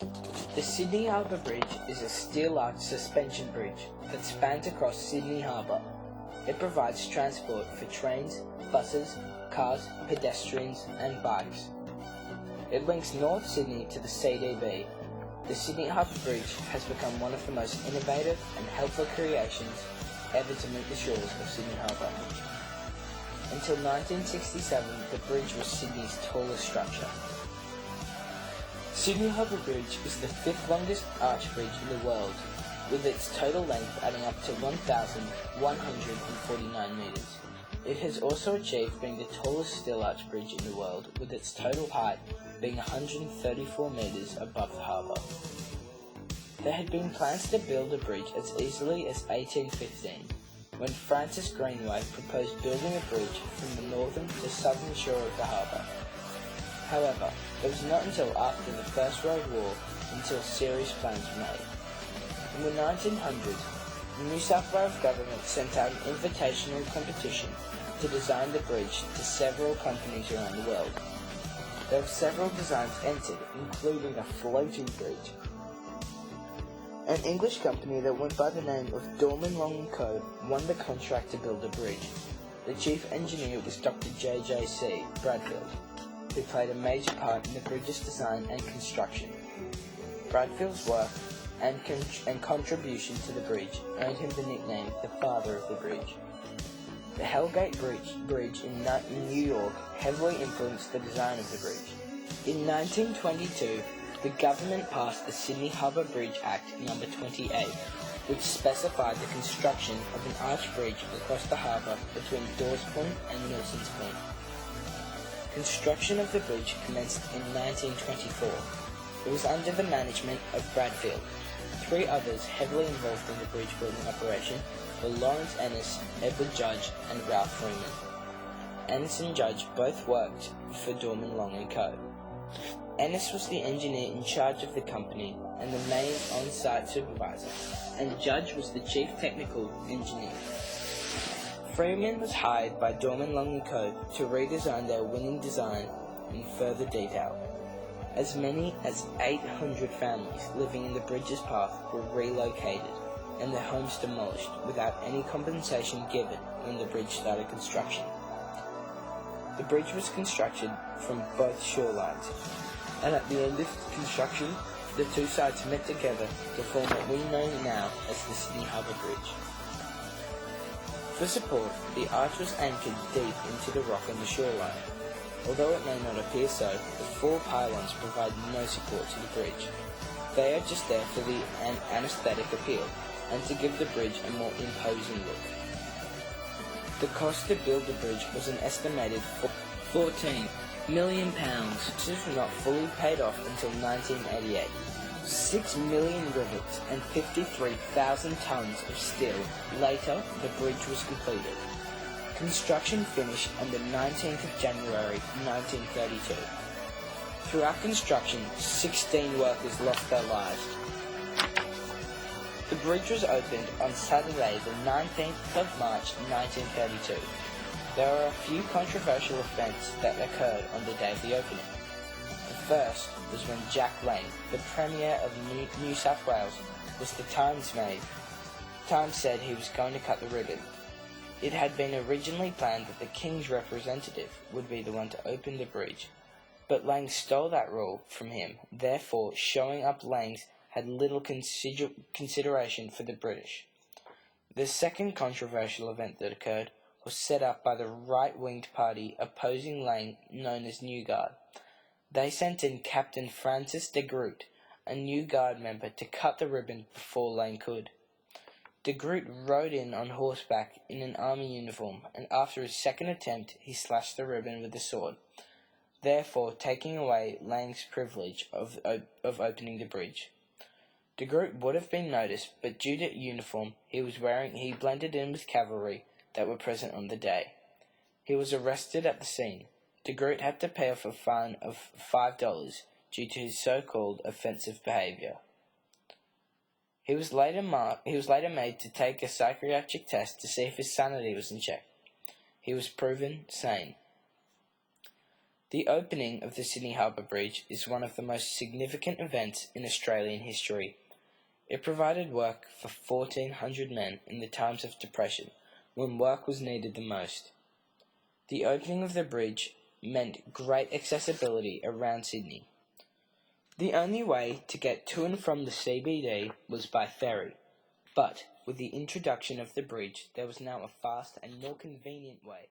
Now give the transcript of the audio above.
The Sydney Harbour Bridge is a steel-arch suspension bridge that spans across Sydney Harbour. It provides transport for trains, buses, cars, pedestrians and bikes. It links North Sydney to the CDB. The Sydney Harbour Bridge has become one of the most innovative and helpful creations ever to meet the shores of Sydney Harbour. Until 1967, the bridge was Sydney's tallest structure. Sydney Harbour Bridge is the fifth longest arch bridge in the world, with its total length adding up to 1,149 metres. It has also achieved being the tallest steel arch bridge in the world, with its total height being 134 metres above the harbour. There had been plans to build a bridge as easily as 1815, when Francis Greenway proposed building a bridge from the northern to southern shore of the harbour. However, it was not until after the First World War until serious plans were made. In the 1900s, the New South Wales government sent out an invitational competition to design the bridge to several companies around the world. There were several designs entered, including a floating bridge. An English company that went by the name of Dorman Long & Co. won the contract to build a bridge. The chief engineer was Dr. J.J.C. Bradfield, who played a major part in the bridge's design and construction. Bradfield's work and contribution to the bridge earned him the nickname the Father of the Bridge. The Hellgate Bridge in New York heavily influenced the design of the bridge. In 1922, the government passed the Sydney Harbour Bridge Act No. 28, which specified the construction of an arch bridge across the harbour between Dawes Point and Nelson's Point. Construction of the bridge commenced in 1924. It was under the management of Bradfield. Three others heavily involved in the bridge building operation were Lawrence Ennis, Edward Judge and Ralph Freeman. Ennis and Judge both worked for Dorman Long & Co. Ennis was the engineer in charge of the company and the main on-site supervisor, and Judge was the chief technical engineer. Freeman was hired by Dorman Long & Co. to redesign their winning design in further detail. As many as 800 families living in the bridge's path were relocated and their homes demolished without any compensation given when the bridge started construction. The bridge was constructed from both shorelines, and at the end of construction, the two sides met together to form what we know now as the Sydney Harbour Bridge. For support, the arch was anchored deep into the rock on the shoreline. Although it may not appear so, the four pylons provide no support to the bridge. They are just there for an aesthetic appeal, and to give the bridge a more imposing look. The cost to build the bridge was an estimated £14 million. This was not fully paid off until 1988. 6 million rivets and 53,000 tonnes of steel. Later, the bridge was completed. Construction finished on the 19th of January 1932. Throughout construction, 16 workers lost their lives. The bridge was opened on Saturday the 19th of March 1932. There are a few controversial events that occurred on the day of the opening. The first was when Jack Lang, the Premier of New South Wales, was the Times said he was going to cut the ribbon. It had been originally planned that the King's representative would be the one to open the bridge, but Lang stole that role from him. Therefore, showing up Lang's had little consideration for the British. The second controversial event that occurred was set up by the right-winged party opposing Lang, known as New Guard. They sent in Captain Francis de Groot, a New Guard member, to cut the ribbon before Lang could. De Groot rode in on horseback in an army uniform, and after his second attempt he slashed the ribbon with a sword, therefore taking away Lang's privilege of opening the bridge. De Groot would have been noticed, but due to uniform he blended in with cavalry that were present on the day. He was arrested at the scene. De Groot had to pay off a fine of $5 due to his so-called offensive behaviour. He was later made to take a psychiatric test to see if his sanity was in check. He was proven sane. The opening of the Sydney Harbour Bridge is one of the most significant events in Australian history. It provided work for 1,400 men in the times of depression, when work was needed the most. The opening of the bridge meant great accessibility around Sydney. The only way to get to and from the CBD was by ferry, but with the introduction of the bridge there was now a fast and more convenient way